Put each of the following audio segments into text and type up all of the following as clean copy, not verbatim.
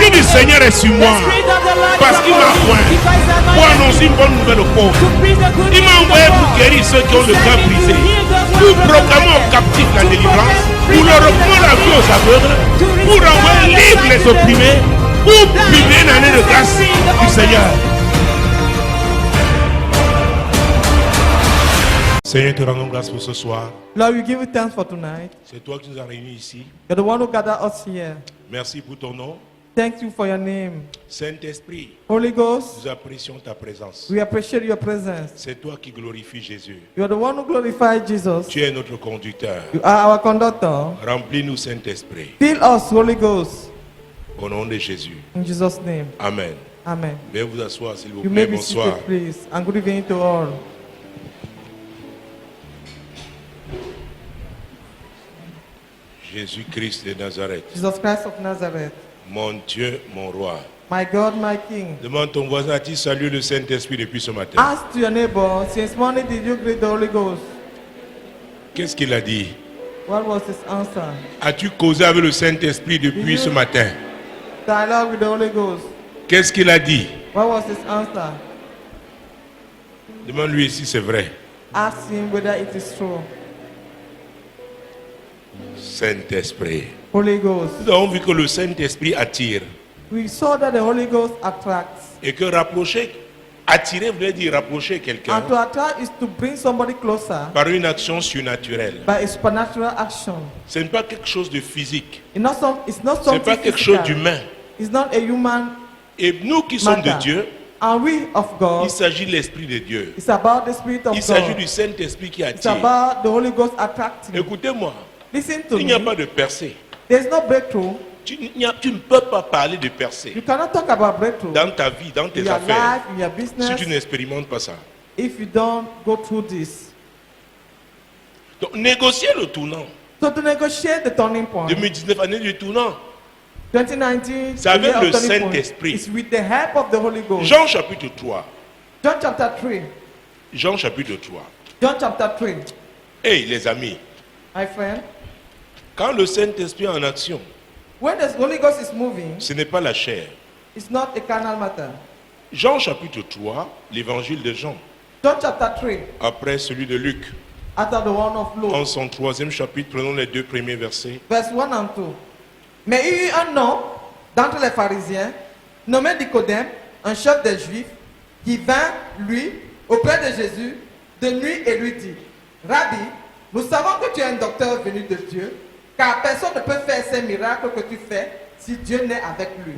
L'Esprit du Seigneur est sur moi. Parce qu'il m'a oint pour annoncer une bonne nouvelle aux pauvres. Il m'a envoyé pour guérir ceux qui ont le cœur brisé, pour proclamer aux captifs la délivrance, pour leur reprendre la vie aux aveugles, pour envoyer libres les opprimés, pour publier une année de grâce du Seigneur. Seigneur, te rendons grâce pour ce soir. Lord, we give you thanks for tonight. C'est toi qui nous as réunis ici. You're the one who gathered us here. Merci pour ton nom. Thank you for your name. Saint-Esprit, Holy Ghost, nous apprécions ta présence. we appreciate your presence. C'est toi qui glorifies Jésus. You are the one who glorified Jesus. Tu es notre conducteur. You are our conductor. Remplis-nous, Saint-Esprit. Fill us, Holy Ghost. Au nom de Jésus. In Jesus' name. Amen. Amen. Veuillez vous asseoir, s'il vous You plaît. may be Bonsoir. seated, please. And good evening to all. Jésus-Christ de Nazareth. Jesus Christ of Nazareth. Mon Dieu, mon roi. My God, my King. Demande ton voisin, as-tu salué le Saint-Esprit depuis ce matin? Ask to your neighbor, since morning did you greet the Holy Ghost? Qu'est-ce qu'il a dit? What was his answer? As-tu causé avec le Saint-Esprit depuis ce matin? Dialogue with the Holy Ghost. Qu'est-ce qu'il a dit? What was his answer? Demande-lui si c'est vrai. Ask him whether it is true. Saint-Esprit. Holy Ghost. Nous avons vu que le Saint-Esprit attire. We saw that the Holy Ghost attracts. Et que rapprocher, attirer voulait dire rapprocher quelqu'un And to attract is to bring somebody closer par une action surnaturelle. by a supernatural action. Ce n'est pas quelque chose de physique. It's not Ce n'est something pas quelque chose physical. d'humain. It's not a human Et nous qui sommes de matter. Dieu, And we of il God, s'agit de l'Esprit de Dieu. it's about the Spirit of Il s'agit God. du Saint-Esprit qui It's attire. about the Holy Ghost attracting. Écoutez-moi, Listen to il n'y a me. pas de percée. There's no breakthrough. Tu ne peux pas parler de percée You cannot talk about breakthrough dans ta vie, dans in tes your affaires, life, in your si business, tu n'expérimentes pas ça. if you don't go through this. Donc, négocier le tournant. So to negotiate the turning point, 2019, année du tournant. 2019, C'est avec the year le of turning point, Saint-Esprit. is with the help of the Holy Ghost. Jean chapitre 3. John chapter 3. Jean chapitre 3. John chapter 3. Hey les amis, My friend, quand le Saint-Esprit est en action, when the Holy Ghost is moving, ce n'est pas la chair. it's not a carnal matter. Jean chapitre 3, l'évangile de Jean, John chapter 3, après celui de Luc, after the one of Luke, en son troisième chapitre, prenons les deux premiers versets. verse 1 and 2. Mais il y eut un homme d'entre les pharisiens, nommé Nicodème, un chef des Juifs, qui vint, lui, auprès de Jésus, de nuit et lui dit, Rabbi, nous savons que tu es un docteur venu de Dieu, car personne ne peut faire ces miracles que tu fais si Dieu n'est avec lui.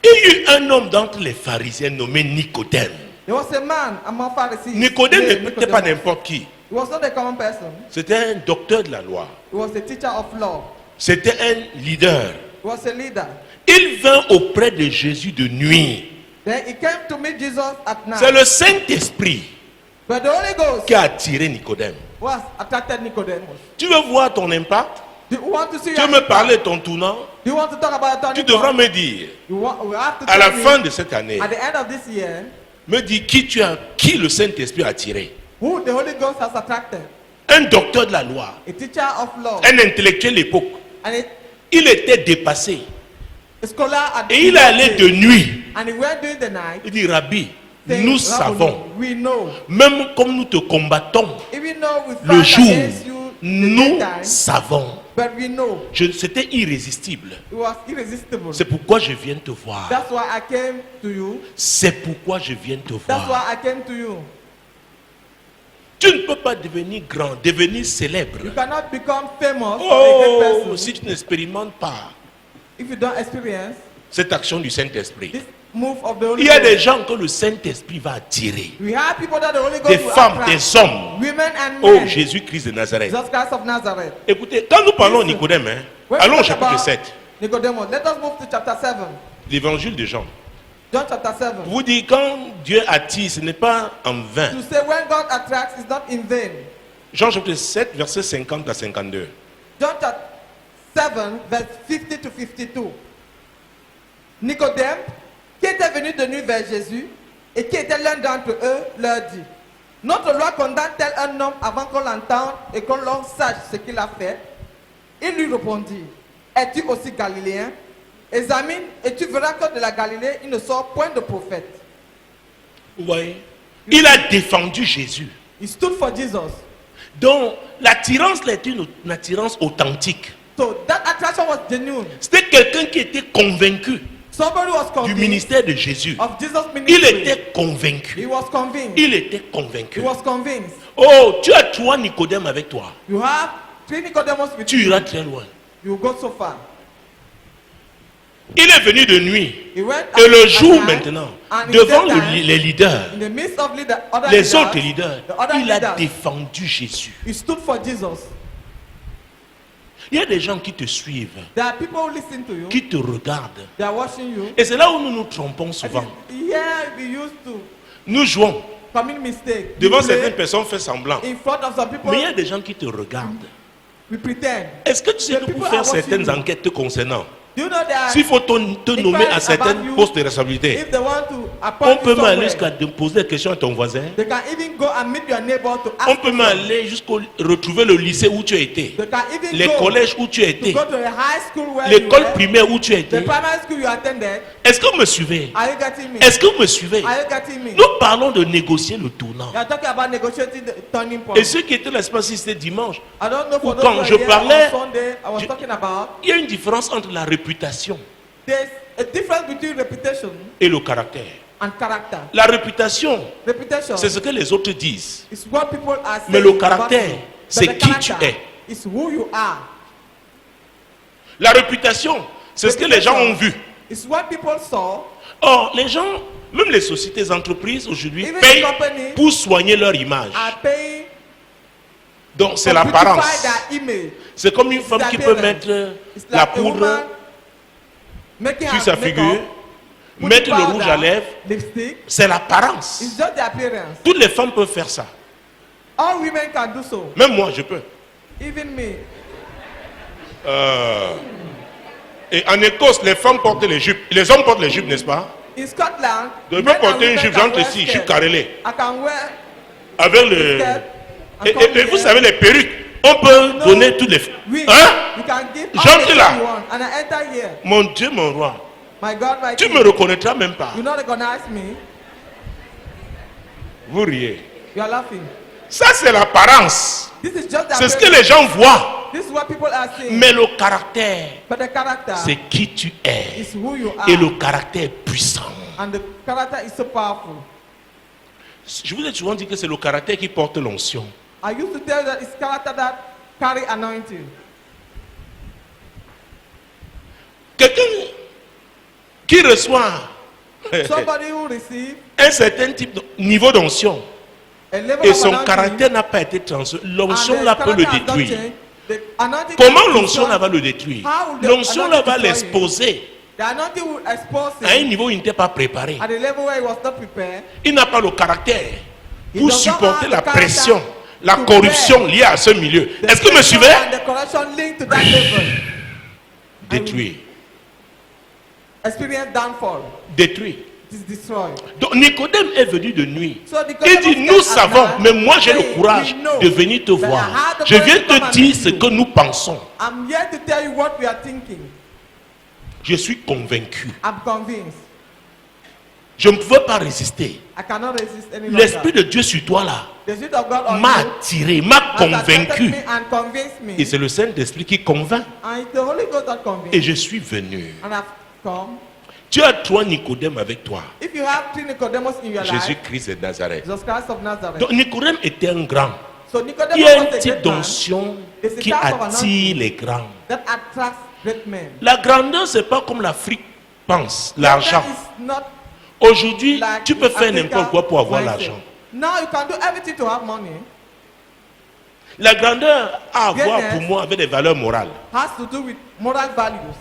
Il y eut un homme d'entre les pharisiens nommé Nicodème. There was a man among Pharisees. Nicodème named n'était pas Nicodemus. n'importe qui. He was not a common person. C'était un docteur de la loi. He was a teacher of law. C'était un leader. He was a leader. Il vint auprès de Jésus de nuit. Then he came to meet Jesus at C'est night. le Saint-Esprit But the Holy Ghost qui a attiré Nicodème. was attracted Nicodemus. Tu veux voir ton impact? Do you want to see Tu veux your me parler de ton tournant? Do you want to talk about Tu turning devras point? me dire, We have to à la tell fin me, de cette année, at the end of this year, me dis qui le Saint-Esprit a attiré. who the Holy Ghost has attracted. Un docteur de la loi, A teacher of law. un intellectuel de l'époque. And Il était dépassé. a scholar at Et il allait de nuit. And he went during the night. Il dit, Rabbi, saying, nous Rabboni, savons, we know. même comme nous te combattons, Even though we le fight jour, against you the nous daytime, savons. but we know. C'était irrésistible. It was irresistible. C'est pourquoi je viens te voir. That's why I came to you. C'est pourquoi je viens te That's voir. why I came to you. Tu ne peux pas devenir grand, devenir You célèbre. cannot become famous or a great Oh, person si tu n'expérimentes pas if you don't experience cette action du Saint-Esprit. this move of the Holy Il y a des Ghost. gens que le Saint-Esprit va attirer. We have people that the Holy Ghost Des will femmes, attract. des hommes. Women and Oh, men. Jésus-Christ de Nazareth. Jesus Christ of Nazareth. Écoutez, quand nous parlons de Listen. Nicodème, hein, When we allons au talk chapitre about 7, Nicodemus, let us move to chapter 7. l'évangile de Jean. John chapter 7. Vous dites, quand Dieu attire, ce n'est pas en vain. To say when God attracts is not in vain. Jean chapitre 7, versets 50 à 52. John chapter 7, verse 50 to 52. Nicodème, qui était venu de nuit vers Jésus et qui était l'un d'entre eux, leur dit, notre loi condamne-t-elle un homme avant qu'on l'entende et qu'on l'on sache ce qu'il a fait? Il lui répondit, es-tu aussi galiléen? Examine et tu verras que de la Galilée, il ne sort point de prophète. Vous voyez? Il a défendu Jésus. He stood for Jesus. Donc, l'attirance était une attirance authentique. So that attraction was genuine. C'était quelqu'un qui était convaincu Somebody was du convinced ministère de Jésus. of Jesus' Il ministry. était convaincu. He was convinced. Il était He convaincu. was convinced. Oh, tu as 3 Nicodème avec toi. You have 3 Nicodemus with Tu you. iras très loin. You go so far. Il est venu de nuit. He went Et le at jour night, maintenant, and in devant daytime, les leaders, in the midst of other les leaders, autres leaders, the other il a leaders, défendu Jésus. he stood for Jesus. Il y a des gens qui te suivent, There are people who listen to you. qui te regardent. They are watching you. Et c'est là où nous nous trompons souvent. Here we used to Nous jouons. commit mistake. Devant We play certaines personnes, on fait semblant. in front of some people. Mais il y a des gens qui te regardent. We pretend. Est-ce que tu sais The que people pour faire are watching certaines you. enquêtes te concernant, Do you know that s'il faut te nommer à certains postes de responsabilité, if they want to on appoint peut you même aller somewhere, jusqu'à poser des questions à ton voisin. they can even go and meet your neighbor to ask On peut you même something. aller jusqu'au retrouver le lycée où tu as été, They can even les go collèges où tu as to été, go to the high school where you l'école were, primaire où tu as été. the primary school you attended. Est-ce que vous me suivez? Are you getting me? Est-ce que vous me suivez? Are you getting me? Nous parlons de négocier le tournant. You are talking about negotiating the turning point. Et ceux qui étaient là, je sais pas si c'était dimanche, I don't know for ou those quand who are je here parlais, on Sunday, I was je- talking about il y a une différence entre la réputation there's a difference between reputation et le caractère. and character. La réputation, Reputation c'est ce que les autres disent. is what people are saying. Mais le about caractère, you. But c'est the qui character tu es. is who you are. La réputation, c'est ce que les gens ont vu. It's what people saw. Or, les gens, même les sociétés, les entreprises aujourd'hui, Even payent the company pour soigner leur image. are paying Donc, c'est to beautify l'apparence. their image. C'est comme une femme qui peut mettre It's la like a poudre woman making sur her sa makeup, figure, putting mettre le powder, rouge à lèvres. lipstick. C'est l'apparence. It's just the appearance. Toutes les femmes peuvent faire ça. All women can do so. Même moi, je peux. Even me. Et en Écosse, les femmes portent les jupes. Les hommes portent les jupes, n'est-ce pas? In Scotland, Je peux men and porter une women jupe, can j'entre wear ici, je suis skirt. carrelé. I can wear Avec le... skirt and Et come vous here. savez, les perruques, on peut No, donner toutes les... we, Hein? you can give all J'entre the là. things you want, and I enter here. Mon Dieu, mon roi. My God, my Tu King. me reconnaîtras même pas. You not recognize me. Vous riez. You are laughing. Ça, c'est l'apparence. This is just the C'est ce que appearance. les gens voient. This is what people are saying. Mais le caractère, But the character c'est qui tu es. is who you are. Et le caractère est puissant. And the character is so powerful. Je vous ai souvent dit que c'est le caractère qui porte l'onction. I used to tell you that it's character that carry anointing. Quelqu'un qui reçoit Somebody who receive un certain type de niveau d'onction a level et of son anointing, caractère n'a pas été transféré, and l'onction the là peut le character has not détruire. changed, the anointing Comment can l'onction destroy- là va le détruire? How will the L'onction là va anointing destroy him? l'exposer The anointing will expose à un him niveau où il n'était pas préparé. at the level where he was not prepared. Il n'a pas le caractère He pour does not supporter have la the character pression, la to corruption bear liée à ce milieu. The Est-ce que vous me pressure suivez? and the corruption linked to that level. Détruire. Experience downfall. Détruire. It is destroyed. Donc Nicodème est venu de nuit. So Il Nicodemus dit, came nous at savons, night, mais moi j'ai le saying, courage "We know de venir te that I voir. had the Je courage viens to come te and dire meet ce you. que nous pensons. I'm here to tell you what we are thinking. Je suis convaincu. I'm convinced. Je ne pouvais pas résister. I cannot resist any L'Esprit longer. de Dieu sur toi là The Spirit of God on m'a you attiré, m'a has attracted convaincu. me and convinced me. Et c'est le Saint-Esprit qui convainc. And it's the Holy Ghost that Et convinced. je suis venu. And I've come. Tu as 3 Nicodème avec toi. If you have 3 Nicodemus in your life, Jésus-Christ de Nazareth. Jesus Christ of Nazareth. Donc Nicodème était un grand. So Il Nicodemus y a un was a type great man d'onction There's a qui type of attire les grands. that attracts great men. La grandeur, c'est pas comme l'Afrique pense, l'argent. That is not Aujourd'hui, like tu peux faire Africa n'importe quoi pour avoir mindset. l'argent. Now you can do everything to have money. La grandeur a à voir Greatness pour moi avec des valeurs morales. Has to do with moral values.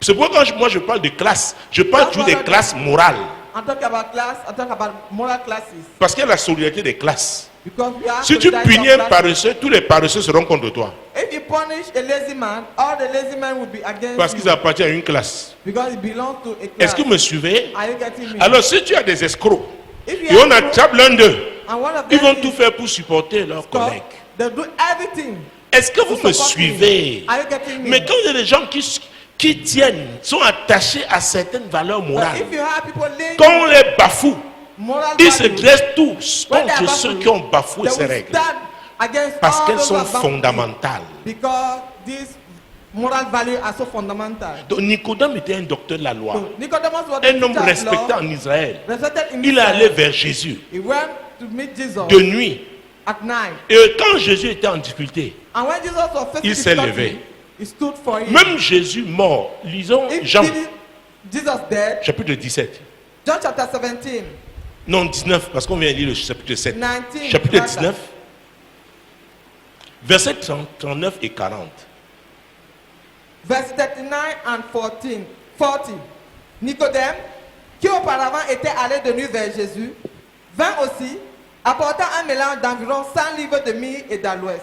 C'est pourquoi quand moi je parle de classe, je parle That's toujours why des I- classes morales. I'm talking about class. I'm talking about moral classes. Parce qu'il y a la solidarité des classes. Because we are Si tu solidarity punis of un classes. paresseux, tous les paresseux seront contre toi. If you punish a lazy man, all the lazy men will be against Parce you. qu'ils appartiennent à une classe. Because it belongs to a class. Est-ce que vous me suivez? Are you getting me? Alors si tu as des escrocs, If you et on have attrape l'un d'eux, and one of ils them vont is tout faire pour supporter leurs stop, collègues. they do everything Est-ce que vous me suivez? Are you getting me? Mais quand il y a des gens qui tiennent, sont attachés à certaines valeurs But morales, if you have people laying quand on les bafoue, moral ils se values, dressent tous when they are contre ceux baffled, qui ont bafoué they ces will règles. stand against Parce all qu'elles those sont who have baffled fondamentales. you, because these moral values are so fundamental. Donc Nicodème était un docteur de la loi, So, Nicodemus was un the homme teacher of respecté law, en Israël. respected in Il est Israel. allé vers Jésus He went to meet Jesus de nuit. at night. Et quand Jésus était en difficulté, And when Jesus was facing il s'est difficulty, levé. he stood for him. Même Jésus mort, lisons If Jean, Jesus dead, chapitre 17. John chapter 17, Non, 19, parce qu'on vient de lire le chapitre 7. 19, Chapitre rather. 19, versets 39 et 40. verse 39 and 40. Nicodème, qui auparavant était allé de nuit vers Jésus, vint aussi, apportant un mélange d'environ 100 livres de myrrhe et d'aloès.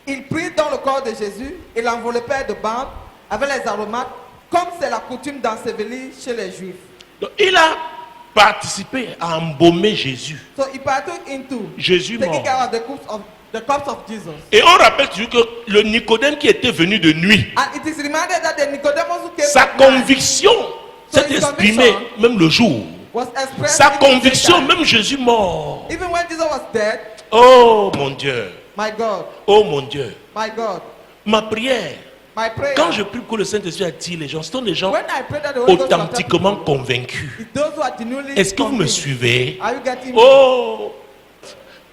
Il prit dans le corps de Jésus et l'enveloppait de bandes avec les aromates, comme c'est la coutume d'ensevelir chez les Juifs. Donc, il a participé à embaumer Jésus. So he partook into Jésus taking mort. care of the corpse of Jesus. Et on rappelle toujours que le Nicodème qui était venu de nuit, And it is reminded that the Nicodemus who came sa at night conviction s'est his exprimée conviction même le jour. was expressed Sa even conviction, later. même Jésus mort. Even when Jesus was dead, Oh mon Dieu, my God, oh mon Dieu. my God, Ma prière, my prayer. quand je prie que le Saint-Esprit attire les gens, ce sont des gens When I pray that the Holy Ghost will touch authentiquement people, convaincus. it's those who are genuinely Est-ce que vous me convinced. suivez? Are you getting me? Oh!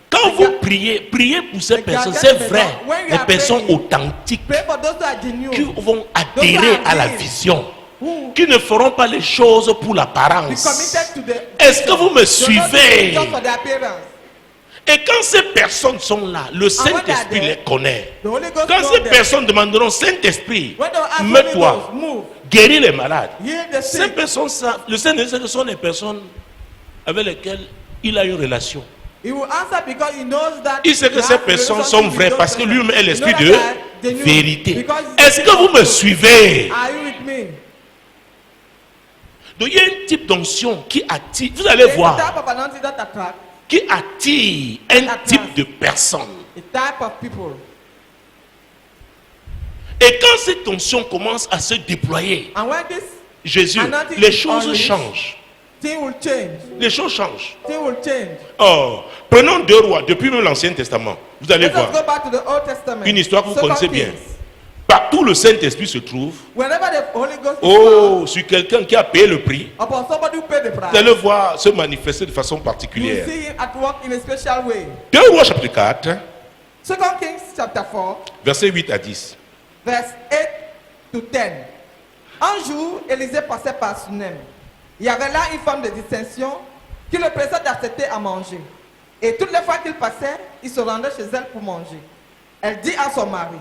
Quand vous priez, priez pour ces personnes, c'est vrai, les personnes authentiques Pray for those who are genuine. qui vont adhérer à la vision, Who qui ne feront pas les choses pour be l'apparence. committed to the Est-ce que vous me They're not suivez? just for their appearance. Et quand ces personnes sont là, le Saint-Esprit les connaît. The Holy Ghost Quand knows ces them. personnes demanderont, Saint-Esprit, When they will ask Holy mets-toi, Ghost, move, guéris les malades. heal the Ces sick. personnes savent, le Saint-Esprit, ce sont les personnes avec lesquelles il a une relation. He will answer because he knows that Il sait que he ces has personnes relationship sont with vraies those parce que persons. lui-même est l'esprit You know de that they knew vérité. because he's Est-ce the que vous me truth. suivez? Are you with me? Donc il y a un type d'onction qui attire, vous allez There's a voir, type of anointing that attract qui attire un type de personne. a type of people. Et quand cette onction commence à se déployer, And when this Jésus, anointing les is choses unleashed, changent. thing will change. Les choses changent. Thing will change. Oh, prenons 2 Rois, depuis même l'Ancien Testament. Vous allez Let us voir. go back to the Old Testament. Une histoire que vous Second connaissez bien. Kings. Partout où le Saint-Esprit se trouve, Whenever the Holy Ghost is oh, sur quelqu'un qui a payé le prix, found, upon somebody who paid the vous price, allez voir se manifester de façon you will particulière. see him at work in a special way. 2 Rois chapitre 4, Second Kings chapter 4, versets 8 à 10. verse 8 to 10. Un jour, Élisée passait par Sunem. Il y avait là une femme de distinction qui le pressait d'accepter à manger. Et toutes les fois qu'il passait, il se rendait chez elle pour manger. Elle dit à son mari,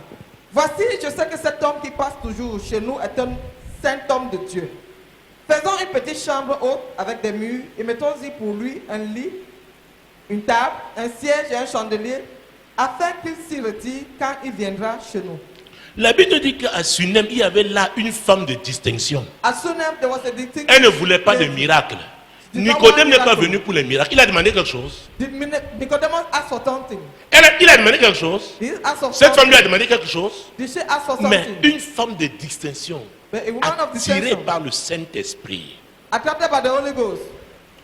voici, je sais que cet homme qui passe toujours chez nous est un saint homme de Dieu. Faisons une petite chambre haute avec des murs et mettons-y pour lui un lit, une table, un siège et un chandelier, afin qu'il s'y retire quand il viendra chez nous. La Bible dit qu'à Sunem, il y avait là une femme de distinction. At Sunem, there was a distinct Elle ne voulait pas de lady. miracle. Did not Nicodème want n'est pas miracle. venu pour les miracles. Il a demandé quelque chose. Did Nicodemus ask for something? Il a demandé quelque chose. Did he ask for Cette femme something? lui a demandé quelque chose. Did she ask for Mais something? une femme de distinction, But a woman of attirée distinction, par le Saint-Esprit. attracted by the Holy Ghost,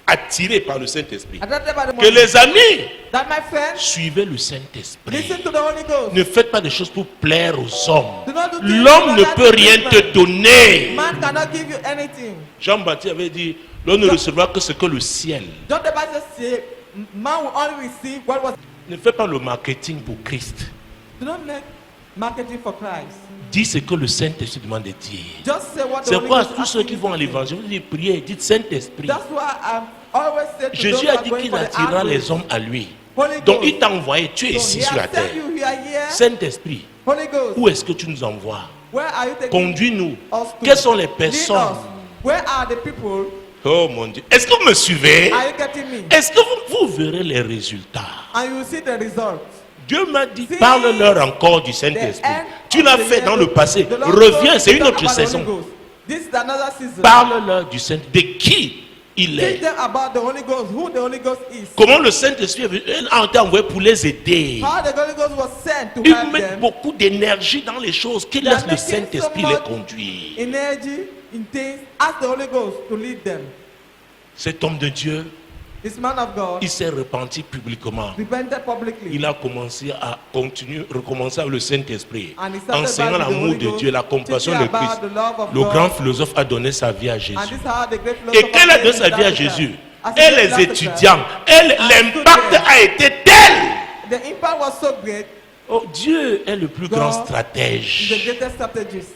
Attirée par le Saint-Esprit. attracted by the Que Holy les amis that my friend, suivez le listen Saint-Esprit. to the Holy Ghost. Ne faites pas des choses pour plaire aux hommes. Do not do things L'homme ne that peut please rien man. te donner. Man cannot give you anything. Jean-Baptiste avait dit, l'homme ne recevra que ce que le ciel. John the Baptist said, man will only receive what was. Ne fais pas le marketing pour Christ. Do not make marketing for Christ. Dis ce que le Saint-Esprit demande de dire. Just say what the C'est Holy quoi Ghost tous ceux asks qui you vont à to say. l'évangile, vous dites priez, dites Saint-Esprit. That's why I'm always say to Jésus those a who are dit going qu'il for the attirera outreach, les hommes à lui. Holy Donc Ghost. il t'a envoyé, tu es So ici he sur la has terre. sent you here. Saint-Esprit, Holy Ghost. où est-ce que tu nous envoies? Where are you taking Conduis-nous. us to? Quelles sont les Lead personnes? us. Where are the people? Oh mon Dieu. Est-ce que vous me suivez? Are you getting me? Est-ce que vous verrez les résultats? And you will see the result. Dieu m'a dit, See, parle-leur encore du The Saint-Esprit. end Tu of l'as the fait year, dans le passé. the Lord Reviens, told c'est me une to autre talk about the saison. Holy Ghost. This is another season. Parle-leur du Saint-Esprit. De qui il Teach est. them about the Holy Ghost, who the Holy Ghost is. Comment le Saint-Esprit a été envoyé pour les aider. How the Holy Ghost was sent to Ils help mettent them. beaucoup d'énergie dans les choses qui They are laissent le making Saint-Esprit so les much conduire. energy in things. Ask the Holy Ghost to lead them. Cet homme de Dieu, This man of God il s'est repenti publiquement. repented publicly. Il a commencé à recommencer avec le Saint-Esprit, And he started enseignant by the l'amour Holy de Ghost, Dieu, la compassion teaching de Christ. about the love of Le God. grand philosophe a donné sa vie à And Jésus. this is how the great Et philosopher qu'elle a donné gave sa his vie à life to Jésus, them. As he et gave his les life to étudiants, them, l'impact a été tel. the impact was so great. Oh, Dieu est le plus grand God is the stratège. greatest strategist.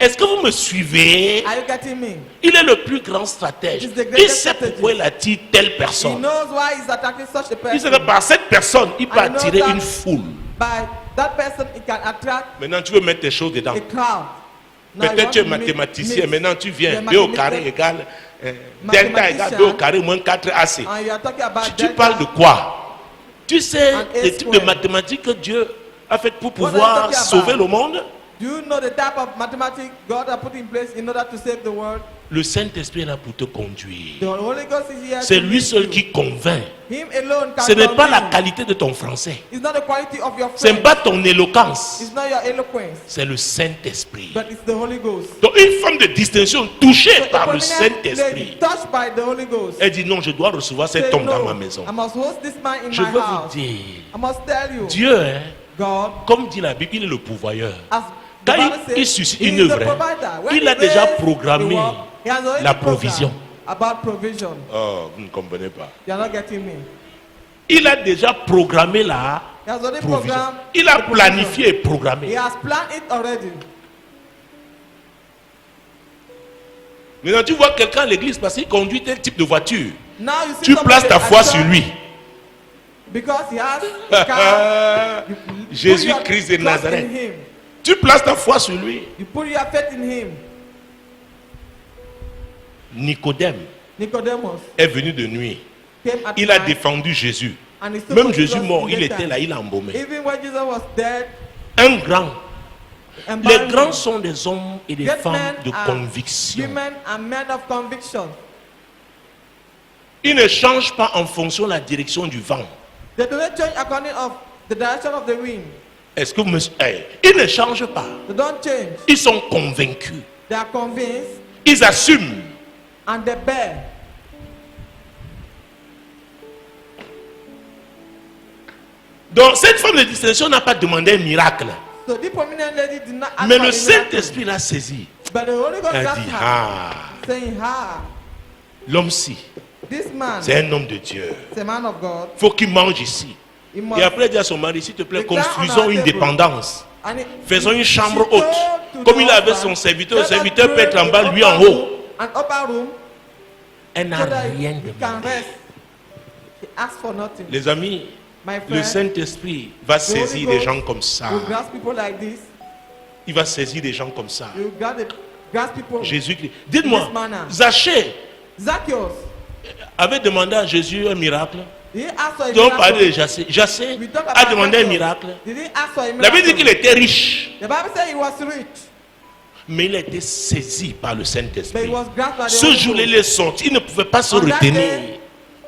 Est-ce que vous me suivez? Are you getting me? Il est le plus grand stratège. He's the Il greatest sait strategist. pourquoi il attire telle He personne. knows why he's attacking such a Il sait person. que par cette personne, il peut I know attirer that. une foule. By that person, he can attract Maintenant, tu veux mettre tes choses dedans. a crowd. Now you Peut-être want tu es to mathématicien, mix. maintenant tu viens. You're B au carré mathematician. égale delta égale B au carré moins 4AC. And you are talking about Tu delta. parles de quoi? Tu sais And les S types de square. mathématiques que Dieu a fait pour What are you pouvoir talking sauver about? le monde? Do you know the type of mathematics God has put in place in order to save the world? Le Saint-Esprit est là pour te conduire. The Holy Ghost is here. C'est to lui lead seul you. qui convainc. Him alone can Ce n'est pas la convince. qualité de ton français. It's not the quality of your Ce n'est French. pas ton éloquence. It's not your eloquence. C'est le Saint-Esprit. But it's the Holy Ghost. Donc une femme de distinction touchée So a par le prominent lady Saint-Esprit. touched by the Holy Ghost. Elle dit non, je dois recevoir cet Say, homme dans no, ma maison. I must host this man in Je my veux vous house. dire, I must tell you, Dieu, hein, God, comme dit la Bible, il est le pourvoyeur. as the Quand Bible il says, suscite he une is the œuvre, hein, provider. When il a he déjà raised the programmé work, he has already la programmed provision. about provision. Oh, vous ne comprenez pas. You are not getting me. Il a déjà programmé la He has already provision. programmed. Il a the provision. planifié et He programmé. has planned it already. Maintenant, tu vois quelqu'un à l'église parce qu'il conduit tel type de voiture. Now you see Tu somebody places ta at foi church, sur lui. because he has a car. You put Jésus-Christ de your trust Nazareth. in him. Tu places ta foi sur lui. You put your faith in him. Nicodème Nicodemus est venu de nuit. came at Il a night défendu Jésus. and he stood Même for Jésus Jesus mort, in il the était time. là, il a embaumé. Even when Jesus was dead, Un grand. Les embalmed grands him. sont des hommes et des Great femmes men de are conviction. women and men of conviction. Ils ne changent pas en fonction de la direction du vent. They do not change according of the direction of the wind. Est-ce que vous me... Ils ne changent pas. They don't change. Ils sont convaincus. They are convinced Ils assument. and they bear. Donc cette femme de distinction n'a pas demandé un miracle. So the prominent lady did not ask Mais for le a miracle. Saint-Esprit l'a saisi. But the Holy Ghost Elle grabbed dit, her, ah, saying, l'homme-ci, this man c'est un homme de Dieu. is a man of God. Il faut qu'il mange ici. He must Et après, il dit à son mari, s'il te plaît, Declare construisons on our une table. dépendance. And Faisons une she chambre told haute. to Comme the il avait husband, son serviteur, let le us serviteur peut create être en bas, an lui en upper haut. room, an upper room, Elle n'a so that rien he can demandé. rest. He asked for nothing. Les amis, My le friend, Saint-Esprit va the Holy saisir des Ghost gens comme ça. will grasp people like this. Il va saisir des gens comme ça. He will grasp people. Jésus-Christ. Dites-moi, In this manner. Zachée Zacchaeus, avait demandé à Jésus un miracle. did he ask for a Donc, parler de miracle? Jacé. Jacé We talk a about demandé un Zacchaeus. miracle. Did he ask for a La Bible dit qu'il miracle? était riche, The Bible said he was rich, mais il a été saisi par le but he Saint-Esprit. was grasped by the Ce Holy jour-là, Ghost. il est sorti. Il ne pouvait pas se On that retenir. day,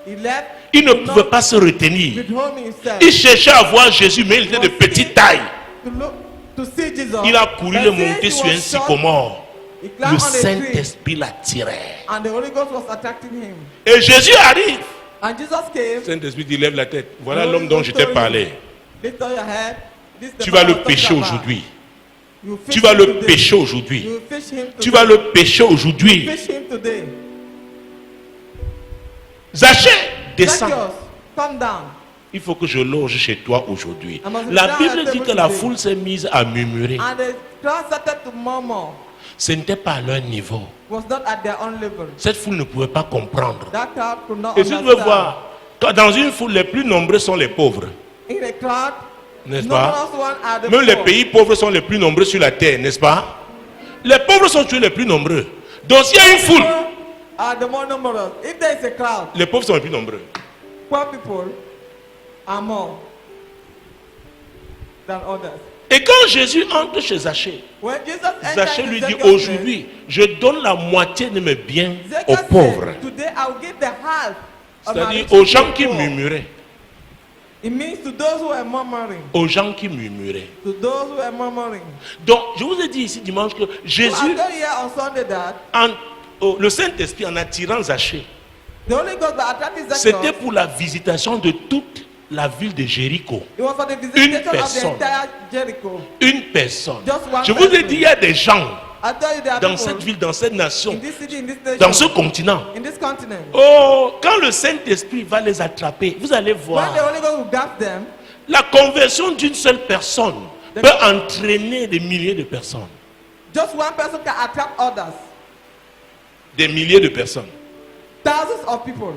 he left. Il ne Could pouvait not pas se retenir. withhold himself. Il cherchait à voir Jésus, mais il était de petite taille. To look, to see Jesus. Il a couru But le since monter he sur was un short, sycomore. he climbed Le on a tree, Saint-Esprit l'attirait. and the Holy Ghost was attracting him. Et Jésus arrive. And Jesus came. Le Saint-Esprit dit, lève la tête. Voilà The Holy l'homme dont Ghost je t'ai told parlé. him, lift up your head. This is the Tu vas man I le was pécher talking about. aujourd'hui. You fish Tu vas him le today. pécher aujourd'hui. You fish him Tu today. vas le pécher aujourd'hui. Fish him today. Zachée, descends. Zacchaeus, come down. Il faut que je loge chez toi aujourd'hui. I must La down Bible at dit table que la today. foule s'est mise à murmurer. And the crowd started to murmur. Ce n'était pas à leur niveau. Was not at their own level. Cette foule ne pouvait pas comprendre. That crowd could not Et si tu veux understand. voir, dans une foule, les plus nombreux sont les pauvres. In the crowd, N'est-ce pas? numerous one are the Même les poor. pays pauvres sont les plus nombreux sur la terre, n'est-ce pas? Les pauvres sont toujours les plus nombreux. Donc s'il y a une foule, Poor are the more numerous. If there is a crowd, les pauvres sont les plus nombreux. poor people are more than others. Et quand Jésus entre chez Zachée, When Jesus entered Zachée the lui dit, Zacchaeus' aujourd'hui, je donne la moitié de mes biens place, aux Zacchaeus pauvres. said, today I will give the half of my C'est-à-dire riches aux to gens the qui poor. murmuraient. It means to those who are murmuring. Aux gens qui murmuraient. To those who are murmuring. Donc, je vous ai dit ici dimanche que So Jésus, I told you here on Sunday that le Saint-Esprit en attirant Zachée, the Holy Ghost by attracting c'était Zacchaeus, pour la visitation de toute la ville de Jéricho. it was for the visitation of the personne. entire Jericho. Une personne. Just one Je vous ai person. dit, il y a des gens I told you there are dans people cette ville, dans cette nation, in this city, in this nation, dans ce continent. in this continent. Oh, quand le Saint-Esprit va les attraper, vous allez When the voir, Holy Ghost will grab them, la conversion d'une seule personne peut entraîner des milliers de personnes. just one person can attract others. Des milliers de personnes. Thousands of people.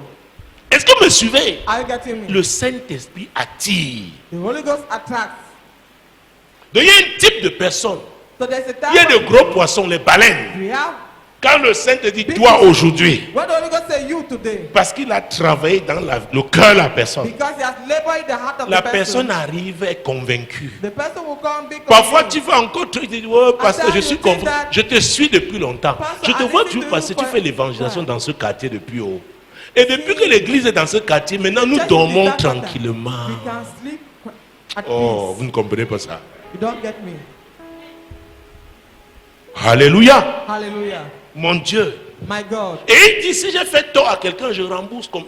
Est-ce que vous me suivez? Are you getting me? Le Saint-Esprit attire. The Holy Ghost attracts. Donc il y a un type de personne. So there's a Il y a time de gros poissons, les baleines. we have. Quand le Saint-Esprit dit toi aujourd'hui, When the Holy Ghost say you today, parce qu'il a travaillé dans le cœur de la personne. because he has labored in the heart of La the personne person, arrive, est convaincue. the person will come be Parfois, tu convinced. fais encore truc, tu dis, oh, pasteur, je suis convaincu. Je te suis depuis longtemps. Je te vois toujours passer, tu fais l'évangélisation dans ce quartier depuis haut. Et depuis que l'église est dans ce quartier, maintenant nous Just dormons in that tranquillement. We can sleep at Oh, peace. vous ne comprenez pas ça. You don't get me. Alléluia. Hallelujah. Mon Dieu. My God. Et il dit, si j'ai fait tort à quelqu'un, je rembourse comme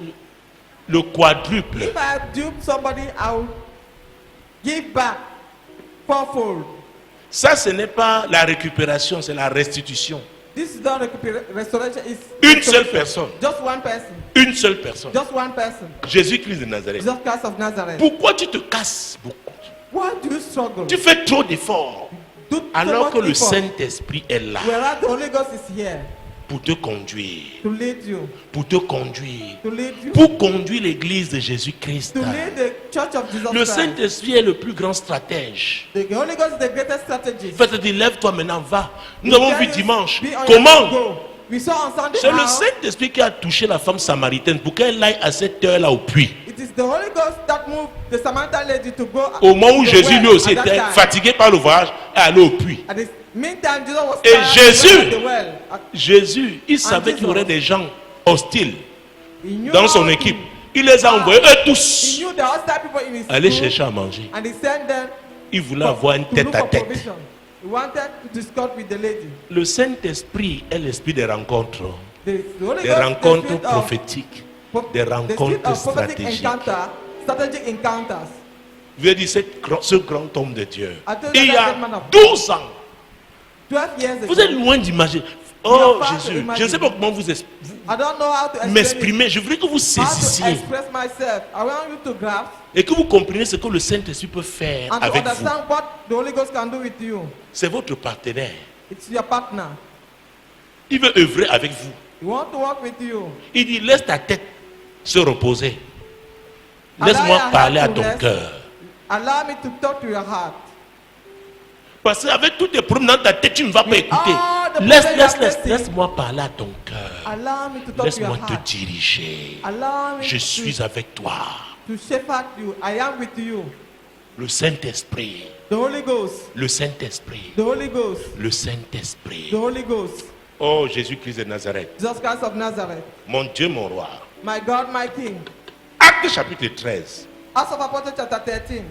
le quadruple. If I dupe somebody, I will give back fourfold. Ça, ce n'est pas la récupération, c'est la restitution. This is not restoration. It's Une seule restoration. personne. Just one person. Une seule personne. Just one person. Jésus-Christ de Nazareth. Jesus Christ of Nazareth. Pourquoi tu te casses beaucoup? Why do you struggle? Tu fais trop d'efforts. Do so Alors much que le effort, Saint-Esprit est là whereas the Holy Ghost is here pour te conduire. to lead you. Pour te conduire. To lead you. Pour conduire l'église de Jésus-Christ. To lead the church of Jesus Le Christ. Saint-Esprit est le plus grand stratège. The Holy Ghost is the greatest strategist. Il va te dire, lève-toi maintenant, va. Nous avons vu dimanche. Be on your Comment? go. We saw on Sunday C'est le how Saint-Esprit qui a touché la femme samaritaine pour qu'elle aille à cette heure-là au puits. it is the Holy Ghost that moved the Samaritan lady to go Au moment où to the Jésus well lui aussi at that était time. fatigué par le voyage et allé au puits. At the meantime, Jesus was Et tired and Jésus- went to the well. Jésus, il savait qu'il y aurait des gens hostiles He knew dans son how to- équipe. Il les a envoyés, eux He tous, knew the hostile people in his aller group, chercher à manger. and he sent them Il voulait avoir une to tête look à for tête. provision. He wanted to discuss with the lady. Le Saint-Esprit est l'esprit des rencontres, The Holy des Ghost, rencontres the spirit of prophétiques, des the spirit rencontres of prophetic stratégiques. strategic encounters. Je veux dire, ce grand homme de Dieu, I told you il y that a man of 12 ans, 12 years ago. vous êtes loin d'imaginer. Oh You are far to Jésus, je ne imagine. sais pas comment vous I don't know how to explain it. m'exprimer. Je voudrais que vous How to saisissiez express myself. I want you to grasp et que vous compreniez ce que le Saint-Esprit peut faire and to avec vous. understand what the Holy Ghost can do with you. C'est votre partenaire. It's your partner. Il veut œuvrer avec vous. He wants to work with you. Il dit, laisse ta tête se reposer. Allow Laisse-moi your parler à heart to ton rest. cœur. Allow me to talk to your heart. Parce qu'avec tous tes problèmes dans ta tête, tu ne vas pas écouter. all the problems you are facing. Laisse-moi parler à ton cœur. Allow me to talk to your Laisse-moi te heart. diriger. Allow me Je suis avec toi. to shepherd you. I am with you. Le Saint-Esprit. The Holy Ghost. Le Saint-Esprit. The Holy Ghost. Le Saint-Esprit. The Holy Ghost. Oh Jésus-Christ de Nazareth. Jesus Christ of Nazareth. Mon Dieu, mon roi. My God, my King. Acte chapitre 13. Acts of Apostles chapter 13.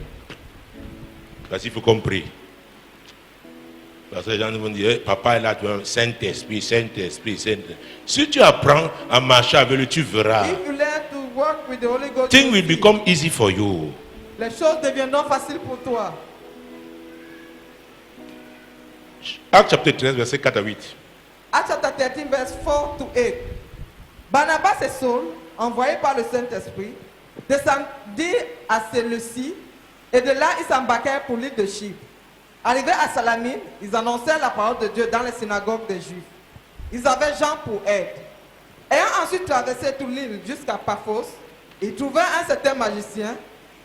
Parce qu'il faut comprendre. Parce que les gens vont dire, papa est là, tu vois, Saint-Esprit, Saint-Esprit, Saint-Esprit. Si tu apprends à marcher avec lui, tu verras. If you learn to work with the Holy Ghost, Things you will see, become easy for you. les choses deviendront faciles pour toi. Acte chapitre 13, verset 4 à 8. Acts chapter 13, verse 4 to 8. Barnabas et Saul, envoyés par le Saint-Esprit, descendirent à Séleucie et de là ils s'embarquèrent pour l'île de Chypre. Arrivés à Salamine, ils annoncèrent la parole de Dieu dans les synagogues des Juifs. Ils avaient Jean pour aide. Ayant ensuite traversé toute l'île jusqu'à Paphos, ils trouvèrent un certain magicien,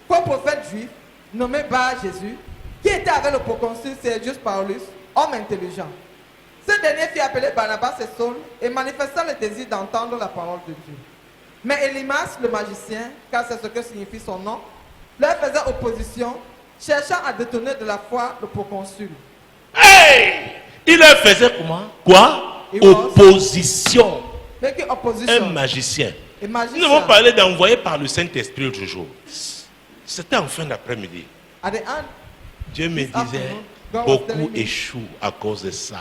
co-prophète juif, nommé Bar-Jésus, qui était avec le proconsul Sergius Paulus, homme intelligent. Ce dernier fit appeler Barnabas et Saul et manifesta le désir d'entendre la parole de Dieu. Mais Élymas, le magicien, car c'est ce que signifie son nom, leur faisait opposition, cherchant à détourner de la foi le proconsul. Hey! Il leur faisait comment? Quoi? He was Opposition. making Un opposition. magicien. A Nous avons magician. parlé d'envoyer par le Saint-Esprit l'autre jour. C'était en fin d'après-midi. At the end, Dieu me disait, afternoon, God was telling beaucoup me, échouent à cause de ça.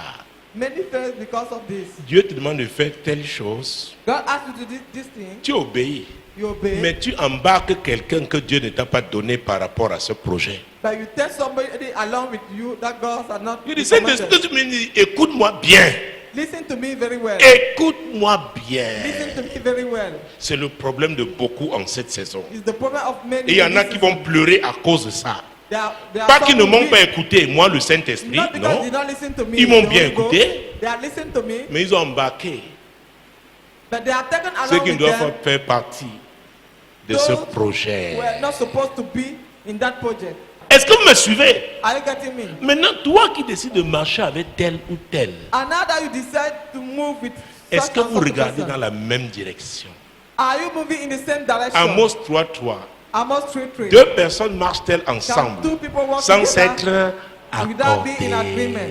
many fail because of this. Dieu te demande de faire telle chose. God asked you to do this thing, Tu obéis. you obey, Mais tu embarques quelqu'un que Dieu ne t'a pas donné par rapport à ce projet. but you tell somebody along with you that God has not Il dit, commanded. Saint-Esprit, tu me dis, écoute-moi bien. Listen to me very well. Écoute-moi bien. Listen to me very well. C'est le problème de beaucoup en cette saison. It's the problem of many. Et il y en a qui vont pleurer à cause de ça. There are Pas qu'ils ne some m'ont who pas read, écouté, moi le Saint-Esprit, not because non. they don't listen to me. Ils m'ont the bien Holy Ghost. écouté. They are listening to me, Mais ils ont embarqué but they are taken ceux along qui with doivent them. faire partie de ce projet. Were not supposed to be in that project. Est-ce que vous me suivez? Are you getting me? Maintenant, toi qui décides de marcher avec tel ou tel, And now that you decide to move with est-ce such que and vous such a regardez person, dans la même direction? are you moving in the same direction? Amos 3:3. Amos 3:3. Deux personnes marchent-elles Can ensemble two people work sans together s'être without being in accordés? agreement?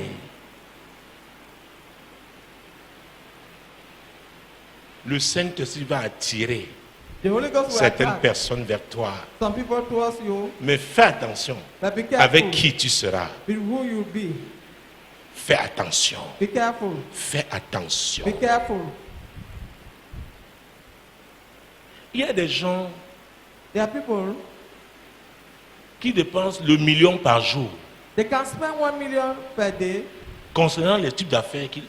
Le Saint-Esprit va attirer The Holy Ghost will certaines attract personnes vers toi. some people towards you, Mais fais attention but be careful avec qui tu seras. with who you be. Fais attention. Be careful. Fais attention. Be careful. Il y a des gens There are people, qui dépensent le million par jour they can spend 1 million per day concernant les types d'affaires qu'ils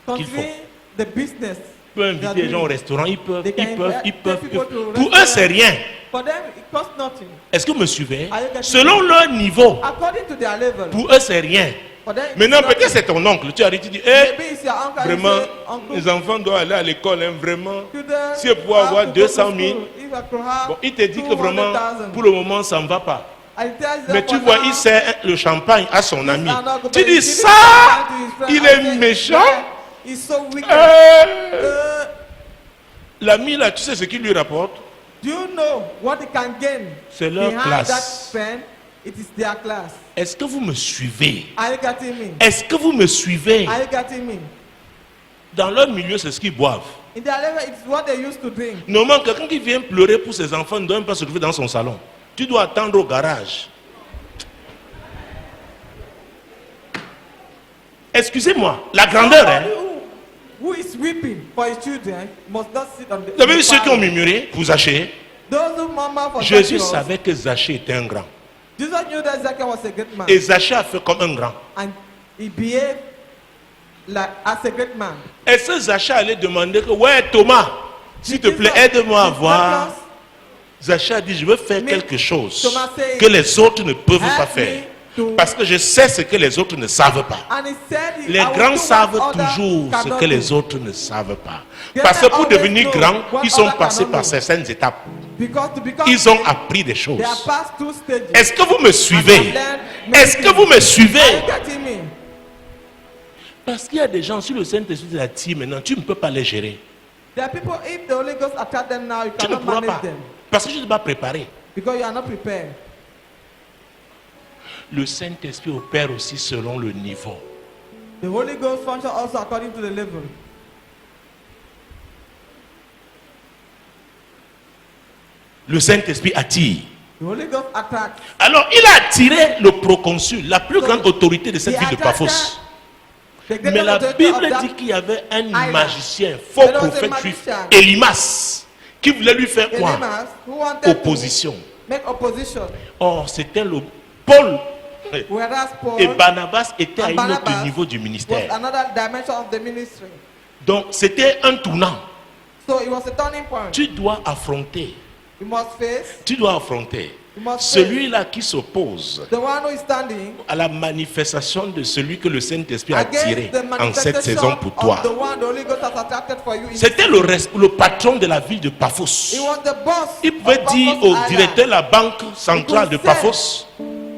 font. considering the business. Ils peuvent they are inviter les gens au doing. restaurant, ils peuvent. They can invite people to Pour eux, c'est rien. For them, it costs nothing. Est-ce que vous me suivez? Are you getting Selon me? leur niveau, According to their level. pour eux, c'est rien. For them, it's Maintenant, nothing. peut-être c'est ton oncle. Tu arrives, tu dis, Maybe it's your uncle. You vraiment, say, uncle, les enfants doivent aller à l'école, hein, vraiment. children Si je pouvais have avoir to go to 200 000, school. If I could have bon, il te dit que vraiment, 200,000. pour le moment, ça ne va pas. I tell them Mais tu for vois, now, il sert le champagne à son ami. I'm not going Tu to dis, give ça, it to his friend. il I est say, méchant. yeah, he's so wicked. L'ami là, tu sais ce qu'il lui rapporte? Do you know what he can gain C'est leur behind classe. that friend? It is their class. Est-ce que vous me suivez? Are you getting me? Est-ce que vous me suivez? Are you getting me? Dans leur milieu, c'est ce qu'ils boivent. In their level, it's what they used to drink. Normalement, quelqu'un qui vient pleurer pour ses enfants ne doit même pas se trouver dans son salon. Tu dois attendre au garage. Excusez-moi, la grandeur, hein? Somebody who is weeping for his children must not sit on the. Vous avez in vu the ceux qui ont parlor. murmuré pour Zachée? Those who murmur for Jésus Zacchaeus, savait que Zachée était un grand. Jesus knew that Zacchaeus was a great man, Et Zachée a fait comme un grand. and he behaved like as a great man. Est-ce que Zachée allait demander que, ouais, Thomas, s'il te plaît, aide-moi à voir. Zachée a dit, je veux faire quelque chose Thomas said, que les autres ne peuvent pas help faire. me to- Parce que je sais ce que les autres ne savent pas. And he said, Les I will grands do savent what others toujours ce cannot que les do. autres ne savent pas. They Parce que pour always devenir know grands, what ils sont others passés cannot par know. certaines étapes. Because to become Ils ont great, appris des choses. they are past two stages. Est-ce que vous me suivez? And they learn many Est-ce que things. vous me Are suivez? you getting me? Parce qu'il y a des gens, si le Saint-Esprit t'attire maintenant, tu ne peux pas les gérer. There are people, if the Holy Ghost attack them now, you Tu ne cannot pourras manage pas. them. Parce que je ne suis pas préparé. Because you are not prepared. Le Saint-Esprit opère aussi selon le niveau. The Holy Ghost functions also according to the level. Le Saint-Esprit attire. The Holy Ghost attacks. Alors, il a attiré le proconsul, la plus grande autorité de cette He ville de attracted Paphos. the Mais greatest la authority Bible of that dit qu'il y avait un island. magicien, faux There was a prophète juif, magician. Elimas, qui voulait lui faire quoi? Elimas, who wanted Opposition. to make opposition. Or, c'était le Paul Whereas Paul et Barnabas étaient à and un autre Barnabas niveau du was ministère. another dimension of the ministry. Donc, c'était un tournant. So it was a turning point. Tu dois affronter, You must face You must celui-là qui s'oppose the one who is standing à la manifestation de celui que le Saint-Esprit a attiré against the en cette manifestation saison pour toi. of the one the Holy Ghost has attracted for you. C'était le patron de la ville de Paphos. He was the boss. Il pouvait of dire Paphos au Island. directeur de la banque centrale de Paphos,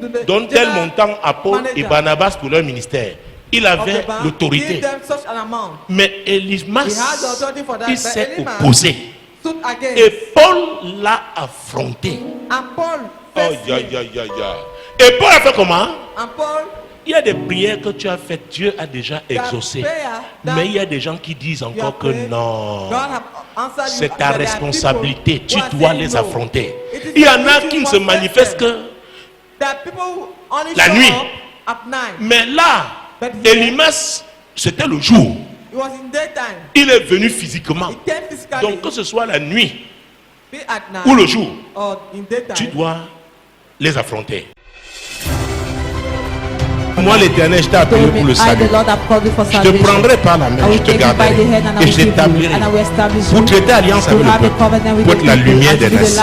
To the donne tel general montant à Paul et manager Barnabas pour leur ministère. Il of avait the bank, l'autorité. give them such an amount. Mais He Elimas, has the authority for that. il But s'est Elimas opposé. stood against. Et Paul l'a affronté. And Paul Oh, faced ya, him. ya, ya, ya. Et Paul a fait comment? And Paul, Il y a des prières que tu as faites, Dieu a déjà exaucé. Mais il y a des gens qui disent encore que non. C'est ta responsabilité, tu dois les affronter. Il y en a qui ne se manifestent que la nuit. Mais là, Elimas, c'était le jour. Il est venu physiquement. Donc que ce soit la nuit ou le jour, tu dois les affronter. Moi l'Éternel, je t'ai appelé pour le salut. Je te prendrai par la main, je te garderai et je t'établirai pour traiter alliance avec le peuple, pour être la lumière des nations.